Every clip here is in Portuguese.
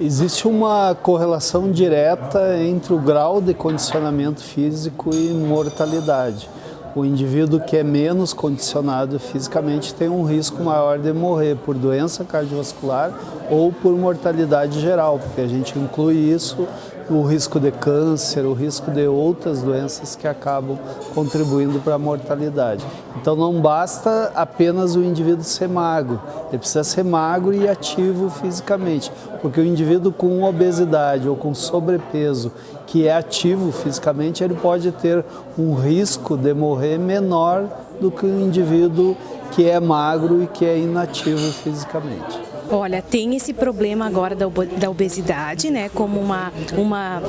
Existe uma correlação direta entre o grau de condicionamento físico e mortalidade. O indivíduo que é menos condicionado fisicamente tem um risco maior de morrer por doença cardiovascular ou por mortalidade geral, porque a gente inclui isso, o risco de câncer, o risco de outras doenças que acabam contribuindo para a mortalidade. Então não basta apenas o indivíduo ser magro, ele precisa ser magro e ativo fisicamente, porque o indivíduo com obesidade ou com sobrepeso que é ativo fisicamente, ele pode ter um risco de morrer menor do que o indivíduo que é magro e que é inativo fisicamente. Olha, tem esse problema agora da obesidade, né, como uma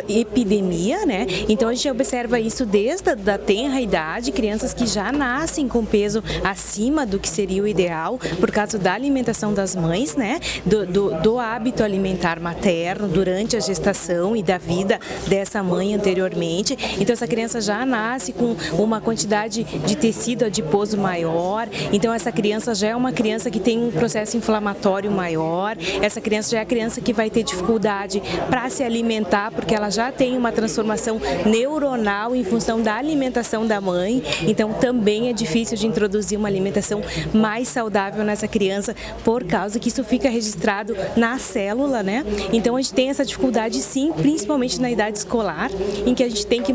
epidemia, né? Então a gente observa isso desde a tenra idade, crianças que já nascem com peso acima do que seria o ideal por causa da alimentação das mães, né? Do hábito alimentar materno durante a gestação e da vida dessa mãe anteriormente. Então essa criança já nasce com uma quantidade de tecido adiposo maior, então essa criança já é uma criança que tem um processo inflamatório maior, essa criança já é a criança que vai ter dificuldade para se alimentar porque ela já tem uma transformação neuronal em função da alimentação da mãe, então também é difícil de introduzir uma alimentação mais saudável nessa criança por causa que isso fica registrado na célula, né? Então a gente tem essa dificuldade sim, principalmente na idade escolar, em que a gente tem que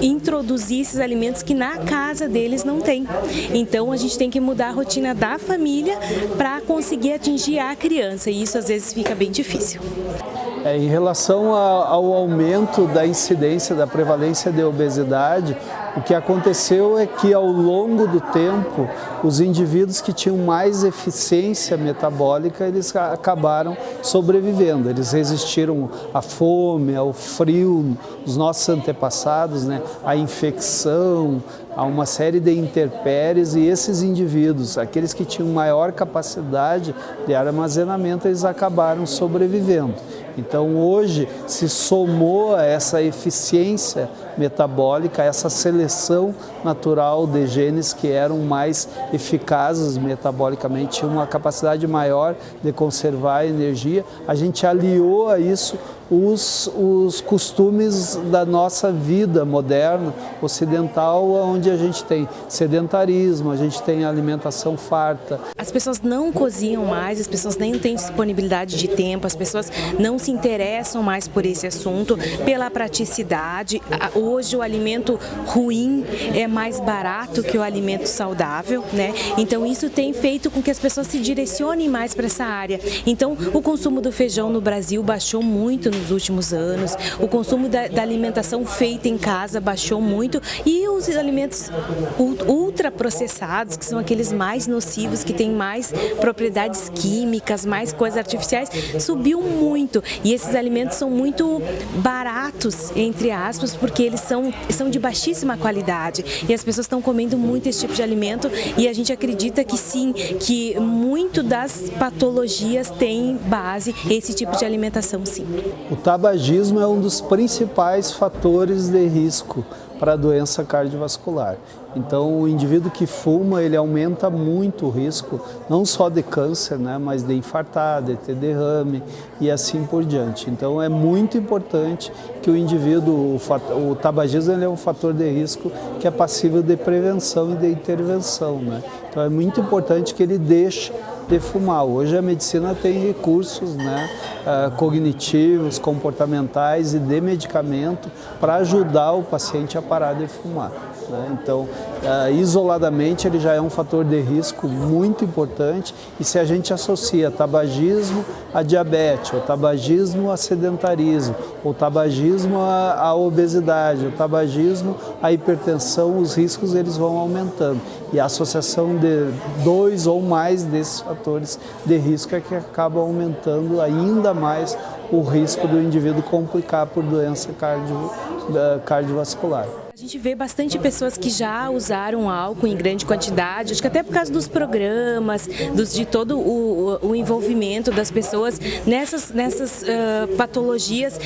introduzir esses alimentos que na casa deles não tem. Então a gente tem que mudar a rotina da família para conseguir atingir a criança e isso às vezes fica bem difícil. Em relação ao aumento da incidência, da prevalência de obesidade, o que aconteceu é que ao longo do tempo, os indivíduos que tinham mais eficiência metabólica, eles acabaram sobrevivendo. Eles resistiram à fome, ao frio, os nossos antepassados, né, à infecção, a uma série de intempéries, e esses indivíduos, aqueles que tinham maior capacidade de armazenamento, eles acabaram sobrevivendo. Então hoje se somou a essa eficiência metabólica, essa seleção natural de genes que eram mais eficazes metabolicamente, tinham uma capacidade maior de conservar energia, a gente aliou a isso os costumes da nossa vida moderna, ocidental, onde a gente tem sedentarismo, a gente tem alimentação farta. As pessoas não cozinham mais, as pessoas nem têm disponibilidade de tempo, as pessoas não se interessam mais por esse assunto, pela praticidade. Hoje o alimento ruim é mais barato que o alimento saudável, né? Então isso tem feito com que as pessoas se direcionem mais para essa área. Então o consumo do feijão no Brasil baixou muito nos últimos anos, o consumo da alimentação feita em casa baixou muito e os alimentos ultraprocessados, que são aqueles mais nocivos, que têm mais propriedades químicas, mais coisas artificiais, subiu muito. E esses alimentos são muito baratos, entre aspas, porque eles são de baixíssima qualidade. E as pessoas estão comendo muito esse tipo de alimento e a gente acredita que sim, que muito das patologias tem base esse tipo de alimentação, sim. O tabagismo é um dos principais fatores de risco para a doença cardiovascular. Então, o indivíduo que fuma, ele aumenta muito o risco, não só de câncer, né, mas de infartar, de ter derrame e assim por diante. Então, é muito importante que o indivíduo, o tabagismo ele é um fator de risco que é passível de prevenção e de intervenção, né? Então, é muito importante que ele deixe de fumar. Hoje a medicina tem recursos, né, cognitivos, comportamentais e de medicamento para ajudar o paciente a parar de fumar, né? Então, isoladamente ele já é um fator de risco muito importante e se a gente associa tabagismo a diabetes, o tabagismo a sedentarismo, o tabagismo a obesidade, o tabagismo a hipertensão, os riscos eles vão aumentando e a associação de dois ou mais desses fatores de risco é que acaba aumentando ainda mais o risco do indivíduo complicar por doença cardiovascular. A gente vê bastante pessoas que já usaram álcool em grande quantidade, acho que até por causa dos programas, de todo o envolvimento das pessoas nessas patologias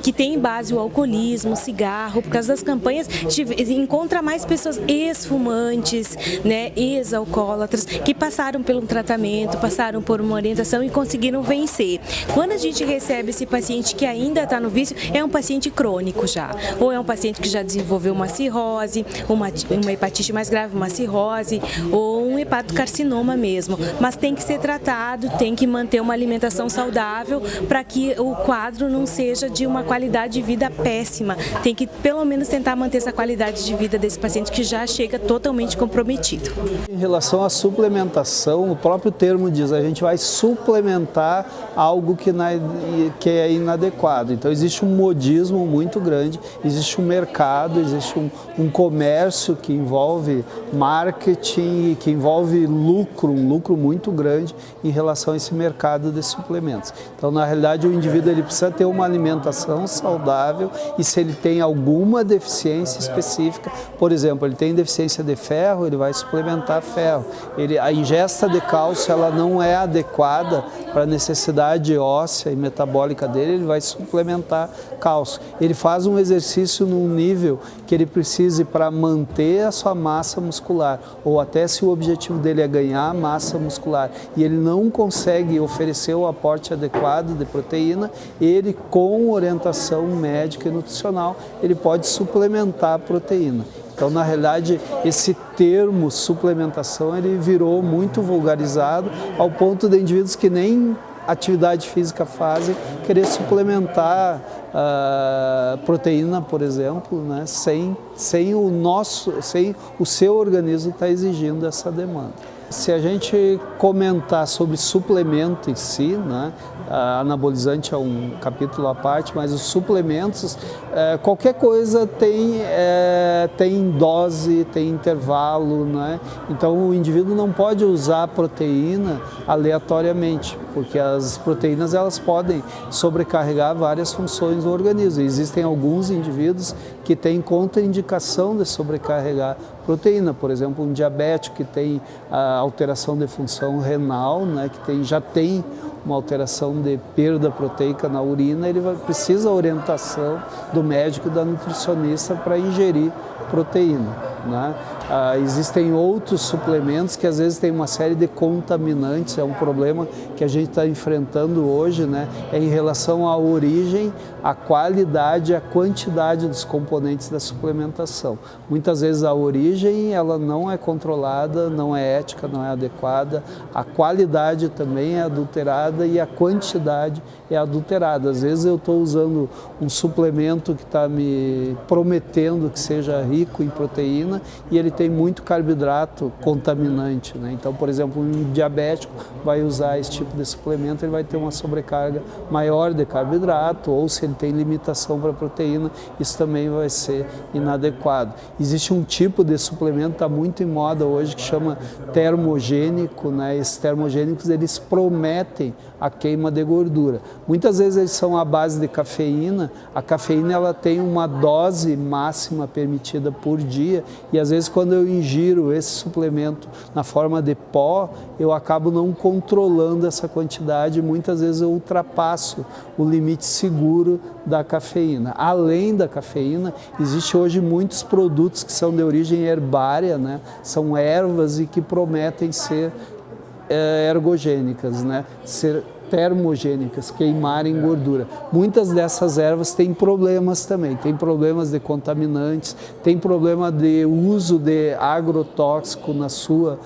que tem em base o alcoolismo, o cigarro. Por causa das campanhas, a gente encontra mais pessoas ex-fumantes, né, ex-alcoólatras, que passaram por um tratamento, passaram por uma orientação e conseguiram vencer. Quando a gente recebe esse paciente que ainda está no vício, é um paciente crônico já, ou é um paciente que já desenvolveu uma cirrose, uma hepatite mais grave, uma cirrose ou um hepatocarcinoma mesmo. Mas tem que ser tratado, tem que manter uma alimentação saudável para que o quadro não seja de uma qualidade de vida péssima. Tem que pelo menos tentar manter essa qualidade de vida desse paciente que já chega totalmente comprometido. Em relação à suplementação, o próprio termo diz, a gente vai suplementar algo que é inadequado. Então existe um modismo muito grande, existe um mercado, existe um comércio que envolve marketing, que envolve lucro, um lucro muito grande em relação a esse mercado de suplementos. Então, na realidade, o indivíduo ele precisa ter uma alimentação saudável e se ele tem alguma deficiência específica, por exemplo, ele tem deficiência de ferro, ele vai suplementar ferro. A ingesta de cálcio ela não é adequada para a necessidade óssea e metabólica dele, ele vai suplementar cálcio. Ele faz um exercício num nível que ele precise para manter a sua massa muscular, ou até se o objetivo dele é ganhar massa muscular e ele não consegue oferecer o aporte adequado de proteína, ele com orientação médica e nutricional, ele pode suplementar a proteína. Então, na realidade, esse termo suplementação ele virou muito vulgarizado ao ponto de indivíduos que nem atividade física fazem, querer suplementar proteína, por exemplo, né, sem o seu organismo estar exigindo essa demanda. Se a gente comentar sobre suplemento em si, né, anabolizante é um capítulo à parte, mas os suplementos, qualquer coisa tem dose, tem intervalo, né? Então o indivíduo não pode usar proteína aleatoriamente, porque as proteínas elas podem sobrecarregar várias funções do organismo. Existem alguns indivíduos que têm contraindicação de sobrecarregar proteína, por exemplo, um diabético que tem alteração de função renal, né, que já tem uma alteração de perda proteica na urina, ele precisa da orientação do médico e da nutricionista para ingerir proteína, né? Existem outros suplementos que às vezes tem uma série de contaminantes, é um problema que a gente está enfrentando hoje, né? É em relação à origem, à qualidade, à quantidade dos componentes da suplementação. Muitas vezes a origem ela não é controlada, não é ética, não é adequada, a qualidade também é adulterada e a quantidade é adulterada. Às vezes eu estou usando um suplemento que está me prometendo que seja rico em proteína e ele tem muito carboidrato contaminante, né? Então, por exemplo, um diabético vai usar esse tipo de suplemento, ele vai ter uma sobrecarga maior de carboidrato, ou se ele tem limitação para proteína, isso também vai ser inadequado. Existe um tipo de suplemento que está muito em moda hoje que chama termogênico, né? Esses termogênicos eles prometem a queima de gordura. Muitas vezes eles são à base de cafeína. A cafeína ela tem uma dose máxima permitida por dia e às vezes quando eu ingiro esse suplemento na forma de pó, eu acabo não controlando essa quantidade e muitas vezes eu ultrapasso o limite seguro da cafeína. Além da cafeína, existe hoje muitos produtos que são de origem herbária, né? São ervas e que prometem ser ergogênicas, né? Ser termogênicas, queimarem gordura. Muitas dessas ervas têm problemas também, tem problemas de contaminantes, tem problema de uso de agrotóxico na sua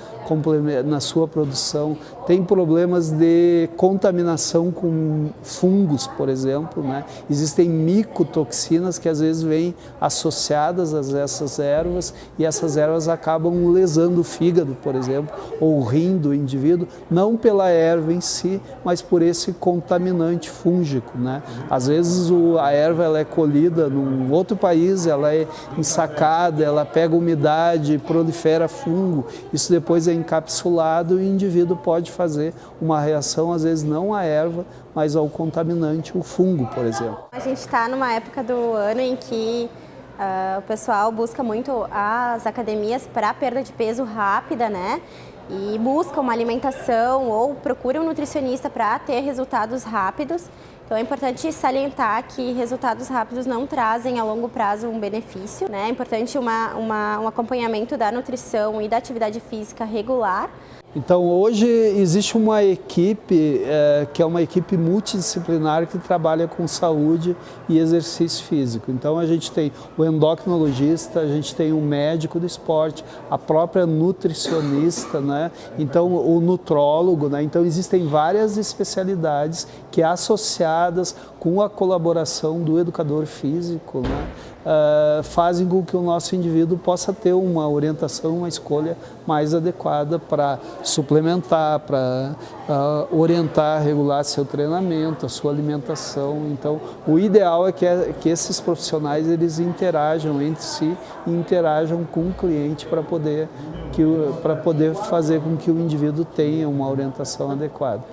produção, tem problemas de contaminação com fungos, por exemplo, né? Existem micotoxinas que às vezes vêm associadas a essas ervas e essas ervas acabam lesando o fígado, por exemplo, ou o rim do indivíduo, não pela erva em si, mas por esse contaminante fúngico, né? Às vezes a erva ela é colhida num outro país, ela é ensacada, ela pega umidade, prolifera fungo, isso depois é encapsulado e o indivíduo pode fazer uma reação, às vezes não à erva, mas ao contaminante, o fungo, por exemplo. A gente está numa época do ano em que O pessoal busca muito as academias para perda de peso rápida, né? E busca uma alimentação ou procura um nutricionista para ter resultados rápidos. Então é importante salientar que resultados rápidos não trazem a longo prazo um benefício, né? É importante um acompanhamento da nutrição e da atividade física regular. Então hoje existe uma equipe que é uma equipe multidisciplinar que trabalha com saúde e exercício físico. Então a gente tem o endocrinologista, a gente tem o médico do esporte, a própria nutricionista, né? Então o nutrólogo, né? Então existem várias especialidades que associadas com a colaboração do educador físico, né? Fazem com que o nosso indivíduo possa ter uma orientação, uma escolha mais adequada para suplementar, para orientar, regular seu treinamento, a sua alimentação. Então, o ideal é que esses profissionais eles interajam entre si e interajam com o cliente para poder fazer com que o indivíduo tenha uma orientação adequada.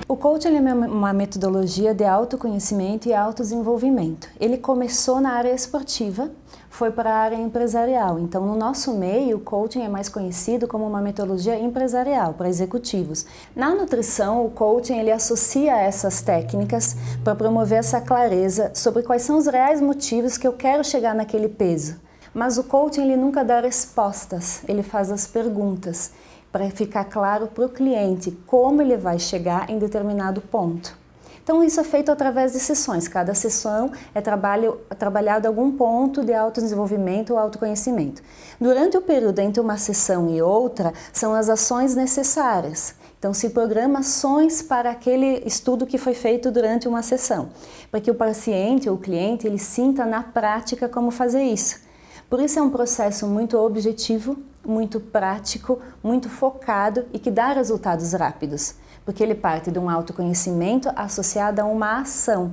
O coaching é uma metodologia de autoconhecimento e autodesenvolvimento. Ele começou na área esportiva, foi para a área empresarial. Então, no nosso meio, o coaching é mais conhecido como uma metodologia empresarial, para executivos. Na nutrição, o coaching ele associa essas técnicas para promover essa clareza sobre quais são os reais motivos que eu quero chegar naquele peso. Mas o coaching ele nunca dá respostas, ele faz as perguntas, para ficar claro para o cliente como ele vai chegar em determinado ponto. Então isso é feito através de sessões, cada sessão é trabalhado algum ponto de autodesenvolvimento ou autoconhecimento. Durante o período entre uma sessão e outra, são as ações necessárias. Então se programa ações para aquele estudo que foi feito durante uma sessão, para que o paciente ou o cliente ele sinta na prática como fazer isso. Por isso é um processo muito objetivo, muito prático, muito focado e que dá resultados rápidos, porque ele parte de um autoconhecimento associado a uma ação.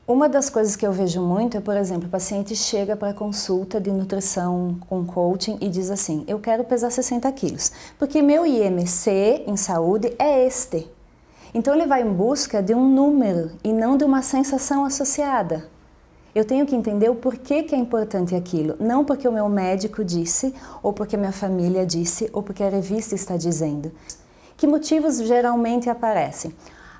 Uma das coisas que eu vejo muito é, por exemplo, o paciente chega para consulta de nutrição com coaching e diz assim, eu quero pesar 60 quilos, porque meu IMC em saúde é este. Então ele vai em busca de um número e não de uma sensação associada. Eu tenho que entender o porquê que é importante aquilo, não porque o meu médico disse, ou porque minha família disse, ou porque a revista está dizendo. Que motivos geralmente aparecem?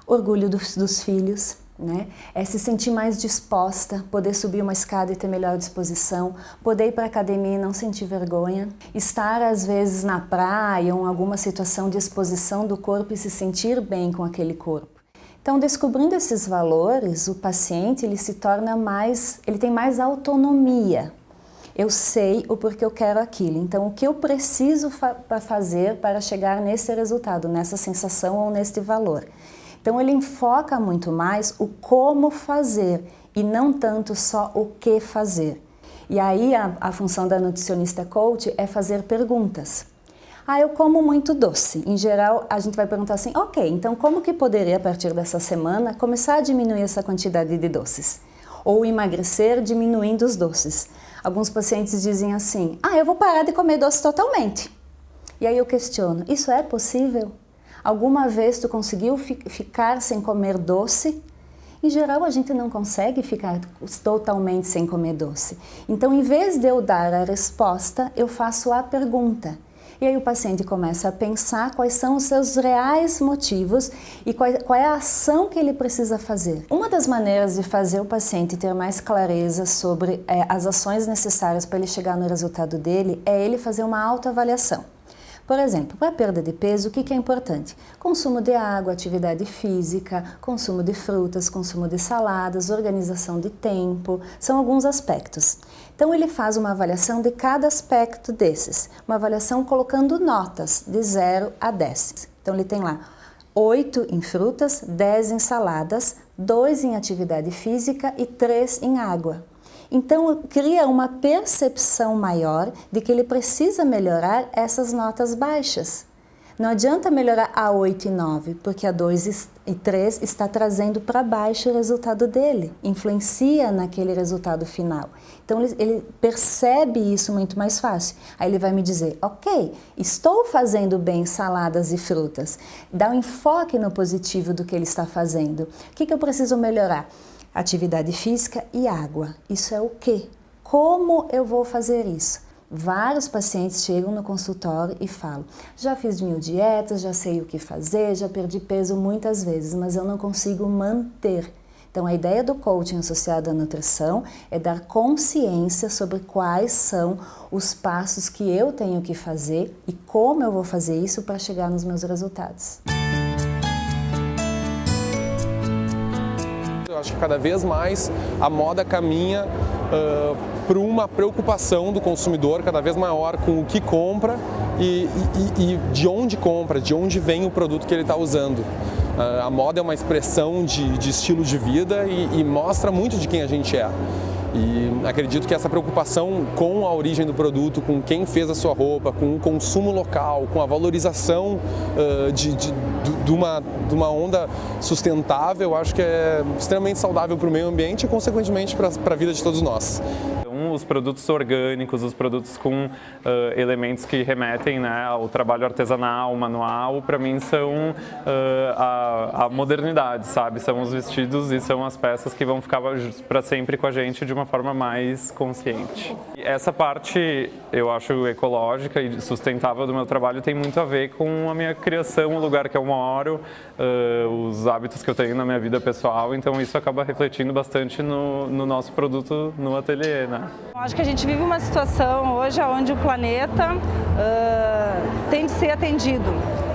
Orgulho dos filhos, né? É se sentir mais disposta, poder subir uma escada e ter melhor disposição, poder ir para a academia e não sentir vergonha, estar às vezes na praia ou em alguma situação de exposição do corpo e se sentir bem com aquele corpo. Então, descobrindo esses valores, o paciente ele tem mais autonomia. Eu sei o porquê eu quero aquilo. Então, o que eu preciso fazer para chegar nesse resultado, nessa sensação ou neste valor. Então, ele enfoca muito mais o como fazer e não tanto só o que fazer. E aí, a função da nutricionista coach é fazer perguntas. Eu como muito doce. Em geral, a gente vai perguntar assim, ok, então como que poderia, a partir dessa semana, começar a diminuir essa quantidade de doces? Ou emagrecer diminuindo os doces. Alguns pacientes dizem assim, eu vou parar de comer doce totalmente. E aí eu questiono, isso é possível? Alguma vez tu conseguiu ficar sem comer doce? Em geral, a gente não consegue ficar totalmente sem comer doce. Então, em vez de eu dar a resposta, eu faço a pergunta. E aí o paciente começa a pensar quais são os seus reais motivos e qual é a ação que ele precisa fazer. Uma das maneiras de fazer o paciente ter mais clareza sobre as ações necessárias para ele chegar no resultado dele é ele fazer uma autoavaliação. Por exemplo, para a perda de peso, o que é importante? Consumo de água, atividade física, consumo de frutas, consumo de saladas, organização de tempo, são alguns aspectos. Então ele faz uma avaliação de cada aspecto desses, uma avaliação colocando notas de 0 a 10. Então ele tem lá 8 em frutas, 10 em saladas, 2 em atividade física e 3 em água. Então, cria uma percepção maior de que ele precisa melhorar essas notas baixas. Não adianta melhorar a 8 e 9, porque a 2 e 3 está trazendo para baixo o resultado dele, influencia naquele resultado final. Então, ele percebe isso muito mais fácil. Aí ele vai me dizer, ok, estou fazendo bem saladas e frutas. Dá um enfoque no positivo do que ele está fazendo. O que eu preciso melhorar? atividade física e água. Isso é o quê? Como eu vou fazer isso? Vários pacientes chegam no consultório e falam: já fiz 1000 dietas, já sei o que fazer, já perdi peso muitas vezes, mas eu não consigo manter. Então, a ideia do coaching associado à nutrição é dar consciência sobre quais são os passos que eu tenho que fazer e como eu vou fazer isso para chegar nos meus resultados. Eu acho que cada vez mais a moda caminha para uma preocupação do consumidor cada vez maior com o que compra e de onde compra, de onde vem o produto que ele está usando. A moda é uma expressão de estilo de vida e mostra muito de quem a gente é. E acredito que essa preocupação com a origem do produto, com quem fez a sua roupa, com o consumo local, com a valorização de uma onda sustentável, acho que é extremamente saudável para o meio ambiente e, consequentemente, para a vida de todos nós. Os produtos orgânicos, os produtos com elementos que remetem, né, ao trabalho artesanal, manual, para mim são a modernidade, sabe? São os vestidos e são as peças que vão ficar para sempre com a gente de uma forma mais consciente. E essa parte, eu acho, ecológica e sustentável do meu trabalho tem muito a ver com a minha criação, o lugar que eu moro, os hábitos que eu tenho na minha vida pessoal, então isso acaba refletindo bastante no nosso produto no ateliê, né? Acho que a gente vive uma situação hoje onde o planeta tem de ser atendido.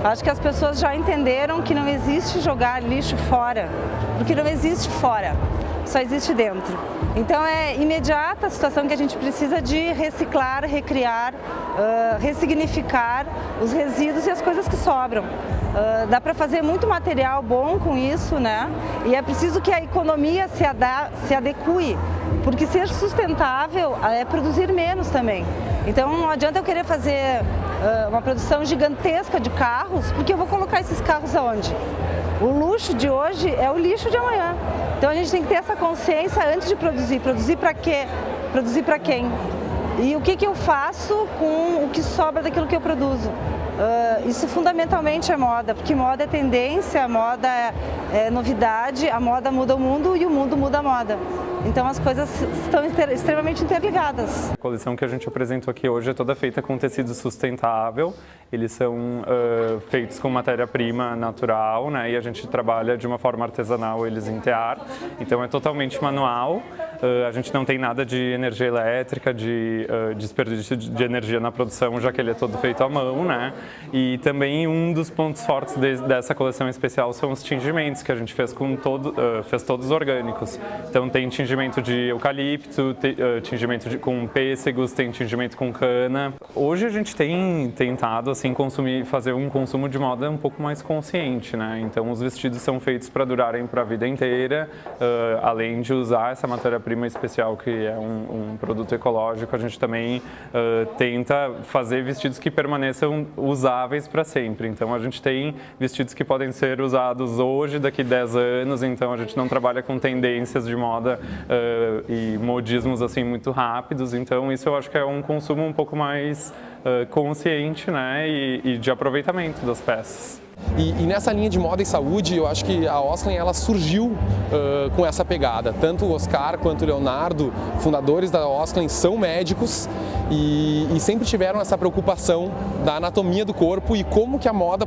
Acho que as pessoas já entenderam que não existe jogar lixo fora, porque não existe fora, só existe dentro. Então é imediata a situação que a gente precisa de reciclar, recriar, ressignificar os resíduos e as coisas que sobram. Dá para fazer muito material bom com isso, né? E é preciso que a economia se adeque, porque ser sustentável é produzir menos também. Então não adianta eu querer fazer uma produção gigantesca de carros, porque eu vou colocar esses carros aonde? O luxo de hoje é o lixo de amanhã. Então a gente tem que ter essa consciência antes de produzir. Produzir para quê? Produzir para quem? E o que eu faço com o que sobra daquilo que eu produzo? Isso fundamentalmente é moda, porque moda é tendência, a moda é novidade, a moda muda o mundo e o mundo muda a moda. Então as coisas estão extremamente interligadas. A coleção que a gente apresentou aqui hoje é toda feita com tecido sustentável. Eles são feitos com matéria-prima natural, né? E a gente trabalha de uma forma artesanal eles em tear. Então é totalmente manual. A gente não tem nada de energia elétrica, de desperdício de energia na produção, já que ele é todo feito à mão, né? E também um dos pontos fortes dessa coleção especial são os tingimentos que a gente fez fez todos orgânicos. Então tem tingimento de eucalipto, tingimento com pêssegos, tem tingimento com cana. Hoje a gente tem tentado assim fazer um consumo de moda um pouco mais consciente, né? Então os vestidos são feitos para durarem para a vida inteira, além de usar essa matéria-prima especial que é um produto ecológico, a gente também tenta fazer vestidos que permaneçam usáveis para sempre. Então a gente tem vestidos que podem ser usados hoje, daqui 10 anos, então a gente não trabalha com tendências de moda e modismos assim muito rápidos, então isso eu acho que é um consumo um pouco mais consciente, né, e de aproveitamento das peças. E nessa linha de moda e saúde, eu acho que a Osklen ela surgiu com essa pegada. Tanto o Oscar quanto o Leonardo, fundadores da Osklen, são médicos e sempre tiveram essa preocupação da anatomia do corpo e como que a moda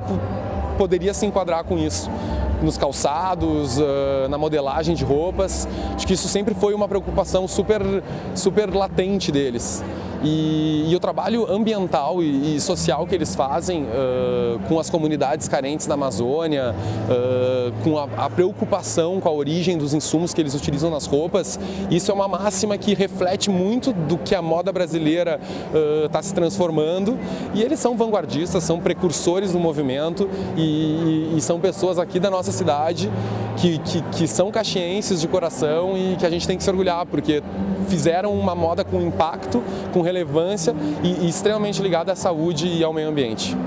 poderia se enquadrar com isso. Nos calçados, na modelagem de roupas. Acho que isso sempre foi uma preocupação super latente deles. E o trabalho ambiental e social que eles fazem com as comunidades carentes da Amazônia, com a preocupação com a origem dos insumos que eles utilizam nas roupas, isso é uma máxima que reflete muito do que a moda brasileira está se transformando. E eles são vanguardistas, são precursores do movimento e são pessoas aqui da nossa cidade que são caxienses de coração e que a gente tem que se orgulhar, porque fizeram uma moda com impacto, com relevância e extremamente ligada à saúde e ao meio ambiente.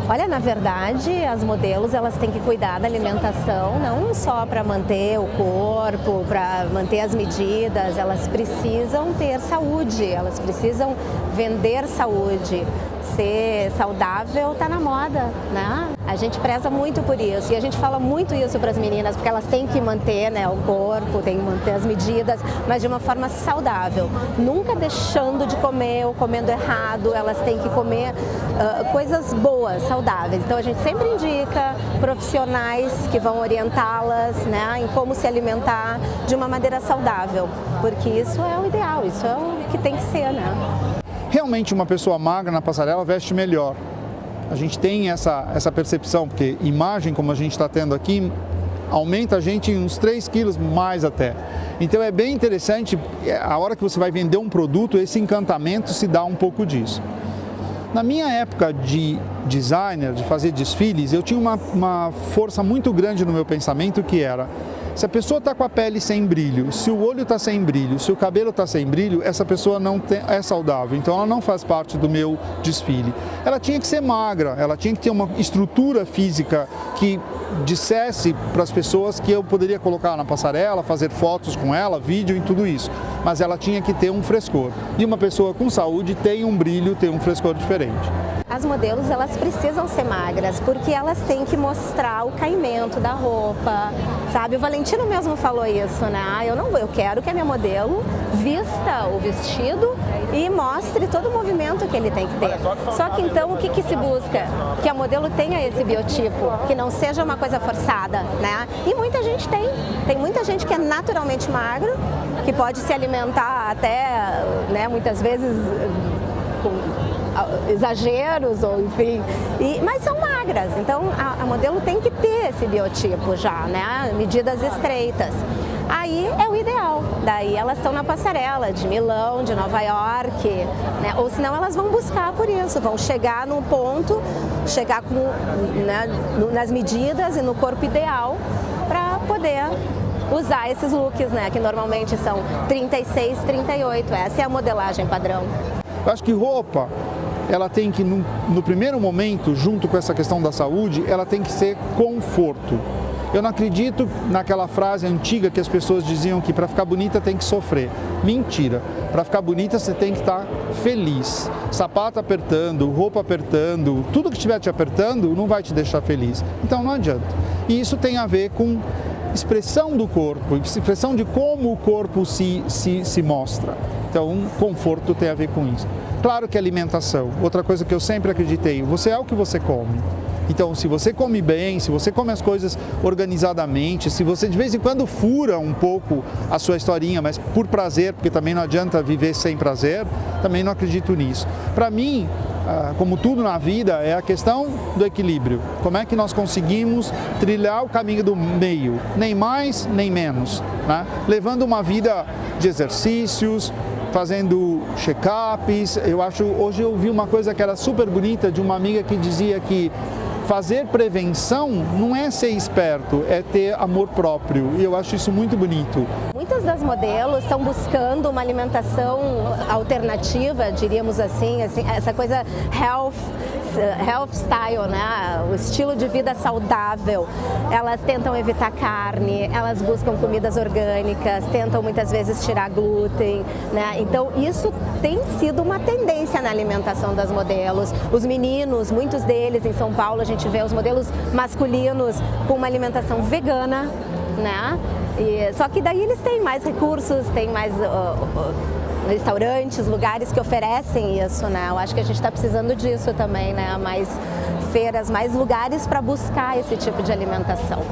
Olha, na verdade, as modelos elas têm que cuidar da alimentação, não só para manter o corpo, para manter as medidas, elas precisam ter saúde, elas precisam vender saúde. ser saudável está na moda, né? A gente preza muito por isso e a gente fala muito isso para as meninas, porque elas têm que manter, né, o corpo, têm que manter as medidas, mas de uma forma saudável. Nunca deixando de comer ou comendo errado, elas têm que comer coisas boas, saudáveis. Então a gente sempre indica profissionais que vão orientá-las, né, em como se alimentar de uma maneira saudável, porque isso é o ideal, isso é o que tem que ser, né? Realmente uma pessoa magra na passarela veste melhor. A gente tem essa percepção, porque imagem, como a gente está tendo aqui, aumenta a gente uns 3 quilos mais até. Então é bem interessante, a hora que você vai vender um produto, esse encantamento se dá um pouco disso. Na minha época de designer, de fazer desfiles, eu tinha uma força muito grande no meu pensamento que era: se a pessoa está com a pele sem brilho, se o olho está sem brilho, se o cabelo está sem brilho, essa pessoa não é saudável, então ela não faz parte do meu desfile. Ela tinha que ser magra, ela tinha que ter uma estrutura física que dissesse para as pessoas que eu poderia colocar na passarela, fazer fotos com ela, vídeo e tudo isso. Mas ela tinha que ter um frescor. E uma pessoa com saúde tem um brilho, tem um frescor diferente. As modelos, elas precisam ser magras, porque elas têm que mostrar o caimento da roupa, sabe? O Valentino mesmo falou isso, né? Eu quero que a minha modelo vista o vestido e mostre todo o movimento que ele tem que ter. Só que então, o que se busca? Que a modelo tenha esse biotipo, que não seja uma coisa forçada, né? E muita gente tem. Tem muita gente que é naturalmente magro, que pode se alimentar até, né, muitas vezes com exageros, ou enfim, mas são magras, então a modelo tem que ter esse biotipo já, né? Medidas estreitas. Aí é o ideal, daí elas estão na passarela de Milão, de Nova York, né? Ou senão elas vão buscar por isso, vão chegar no ponto, chegar com, né, nas medidas e no corpo ideal para poder usar esses looks, né? Que normalmente são 36, 38, essa é a modelagem padrão. Eu acho que roupa, ela tem que, no primeiro momento, junto com essa questão da saúde, ela tem que ser conforto. Eu não acredito naquela frase antiga que as pessoas diziam que para ficar bonita tem que sofrer. Mentira. Para ficar bonita você tem que estar feliz. Sapato apertando, roupa apertando, tudo que estiver te apertando não vai te deixar feliz. Então não adianta. E isso tem a ver com expressão do corpo, expressão de como o corpo se mostra. Então, conforto tem a ver com isso. Claro que alimentação, outra coisa que eu sempre acreditei, você é o que você come. Então, se você come bem, se você come as coisas organizadamente, se você de vez em quando fura um pouco a sua historinha, mas por prazer, porque também não adianta viver sem prazer, também não acredito nisso. Para mim, como tudo na vida, é a questão do equilíbrio. Como é que nós conseguimos trilhar o caminho do meio, nem mais, nem menos, né? Levando uma vida de exercícios, fazendo check-ups. Hoje eu vi uma coisa que era super bonita de uma amiga que dizia que fazer prevenção não é ser esperto, é ter amor próprio. E eu acho isso muito bonito. Muitas das modelos estão buscando uma alimentação alternativa, diríamos assim, essa coisa health style, né? O estilo de vida saudável. Elas tentam evitar carne, elas buscam comidas orgânicas, tentam muitas vezes tirar glúten, né? Então isso tem sido uma tendência na alimentação das modelos. Os meninos, muitos deles em São Paulo, a gente vê os modelos masculinos com uma alimentação vegana, né? Só que daí eles têm mais recursos, têm mais restaurantes, lugares que oferecem isso, né? Eu acho que a gente está precisando disso também, né? Mais feiras, mais lugares para buscar esse tipo de alimentação.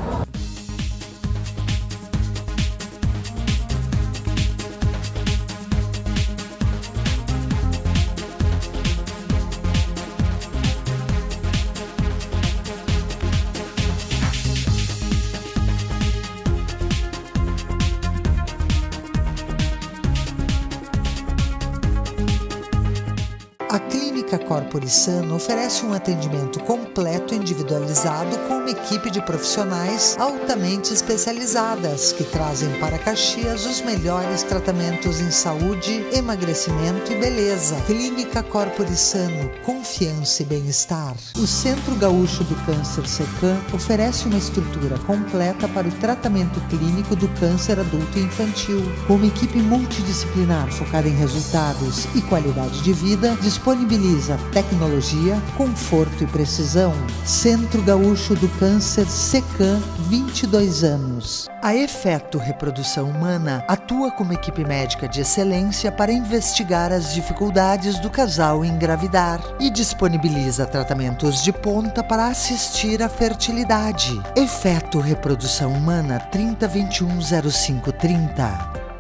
A Clínica Corpore Sano oferece um atendimento completo individualizado com uma equipe de profissionais altamente especializadas que trazem para Caxias os melhores tratamentos em saúde, emagrecimento e beleza. Clínica Corpore Sano, confiança e bem-estar. O Centro Gaúcho do Câncer SECAM oferece uma estrutura completa para o tratamento clínico do câncer adulto e infantil. Com uma equipe multidisciplinar focada em resultados e qualidade de vida, disponibiliza prioriza tecnologia, conforto e precisão. Centro Gaúcho do Câncer, SECAM, 22 anos. A Efeto Reprodução Humana atua como equipe médica de excelência para investigar as dificuldades do casal em engravidar e disponibiliza tratamentos de ponta para assistir à fertilidade. Efeto Reprodução Humana, 3021 0530.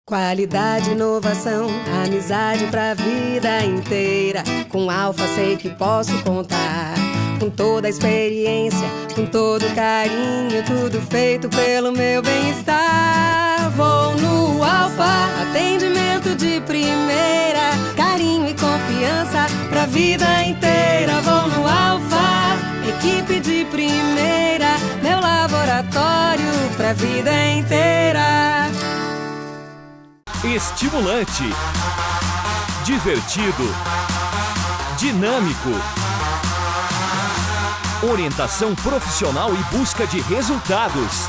Qualidade, inovação, amizade pra vida inteira. Com Alfa sei que posso contar. Com toda a experiência, com todo o carinho, tudo feito pelo meu bem-estar. Vou no Alfa, atendimento de primeira, carinho e confiança pra vida inteira. Vou no Alfa, equipe de primeira, meu laboratório pra vida inteira. Estimulante, divertido, dinâmico, orientação profissional e busca de resultados.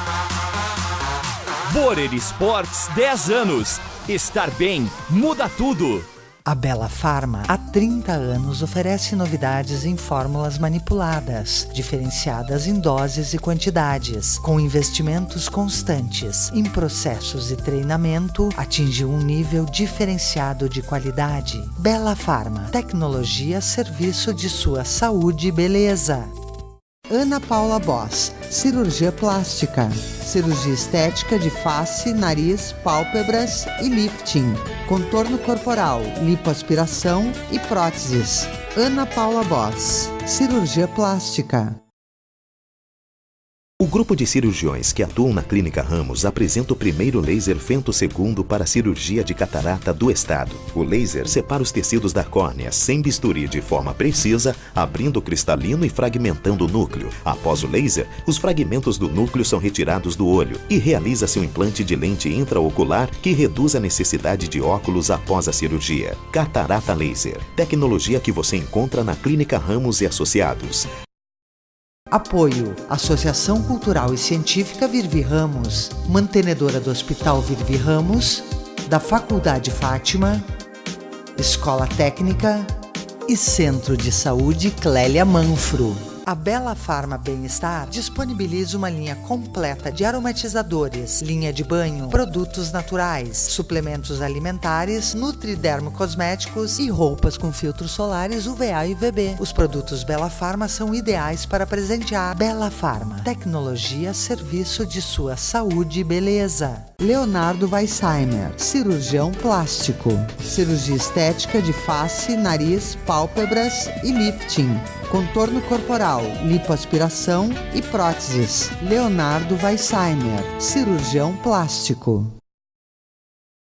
Borer Esportes, 10 anos. Estar bem muda tudo. A Bela Farma, há 30 anos, oferece novidades em fórmulas manipuladas, diferenciadas em doses e quantidades, com investimentos constantes em processos e treinamento, atinge um nível diferenciado de qualidade. Bela Farma, tecnologia a serviço de sua saúde e beleza. Ana Paula Boss, cirurgia plástica, cirurgia estética de face, nariz, pálpebras e lifting, contorno corporal, lipoaspiração e próteses. Ana Paula Boss, cirurgia plástica. O grupo de cirurgiões que atuam na Clínica Ramos apresenta o primeiro laser femtossegundo para a cirurgia de catarata do estado. O laser separa os tecidos da córnea sem bisturi de forma precisa, abrindo o cristalino e fragmentando o núcleo. Após o laser, os fragmentos do núcleo são retirados do olho e realiza-se um implante de lente intraocular que reduz a necessidade de óculos após a cirurgia. Catarata Laser, tecnologia que você encontra na Clínica Ramos e Associados. Apoio: Associação Cultural e Científica Virvi Ramos, mantenedora do Hospital Virvi Ramos, da Faculdade Fátima, Escola Técnica e Centro de Saúde Clélia Manfro. A Bela Farma Bem-Estar disponibiliza uma linha completa de aromatizadores, linha de banho, produtos naturais, suplementos alimentares, nutridermo cosméticos e roupas com filtros solares UVA e UVB. Os produtos Bela Farma são ideais para presentear. Bela Farma, tecnologia a serviço de sua saúde e beleza. Leonardo Weisheimer, cirurgião plástico, cirurgia estética de face, nariz, pálpebras e lifting, contorno corporal, lipoaspiração e próteses. Leonardo Weisheimer, cirurgião plástico.